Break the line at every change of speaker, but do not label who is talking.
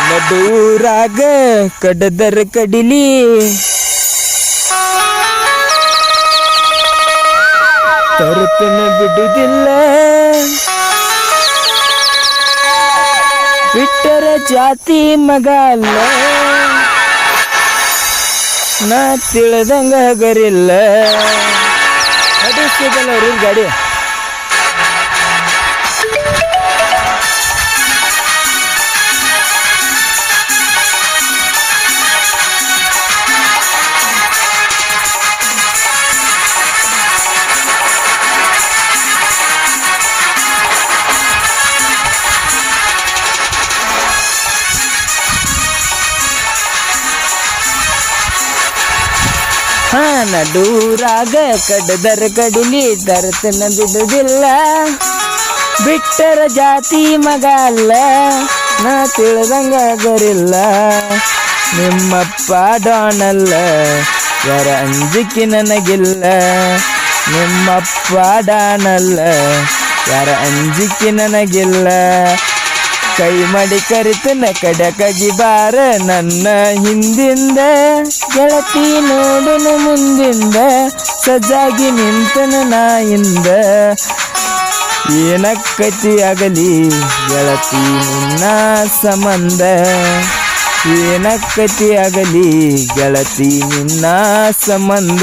ನಡೂರಾಗ ಕಡದರ ಕಡಿಲಿ ತರುತ್ತನ ಬಿಡುವುದಿಲ್ಲ ಬಿಟ್ಟರ ಜಾತಿ ಮಗ ಅಲ್ಲ ನಾ ತಿಳಿದಂಗ ಹಗರಿಲ್ಲ ನಡೆಸಿದಲ್ಲ ಅವ್ರ ಗಾಡಿ ನಡೂರಾಗ ಕಡದರ ಕಡಿಲಿ ತರತನ ಬಿಡುವುದಿಲ್ಲ ಬಿಟ್ಟರ ಜಾತಿ ಮಗ ಅಲ್ಲ ನಾ ತಿಳಿದಂಗ ಗರಿಲ್ಲ ನಿಮ್ಮಪ್ಪ ಡಾನಲ್ಲ ಯಾರ ಅಂಜಿಕೆ ನನಗಿಲ್ಲ ನಿಮ್ಮಪ್ಪ ಡಾನಲ್ಲ ಯಾರ ಅಂಜಿಕೆ ನನಗಿಲ್ಲ ಕೈ ಮಾಡಿ ಕರಿತನ ಕಡಕಗಿ ಬಾರ ನನ್ನ ಹಿಂದಿಂದ ಗೆಳತಿ ನೋಡನ ಮುಂದಿಂದ ಸಜ್ಜಾಗಿ ನಿಂತನ ನಾಯಿಂದ ಏನಕ್ಕತಿ ಆಗಲಿ ಗೆಳತಿ ನಿನ್ನ ಸಂಬಂಧ ಏನಕ್ಕತಿ ಆಗಲಿ ಗೆಳತಿ ನಿನ್ನ ಸಂಬಂಧ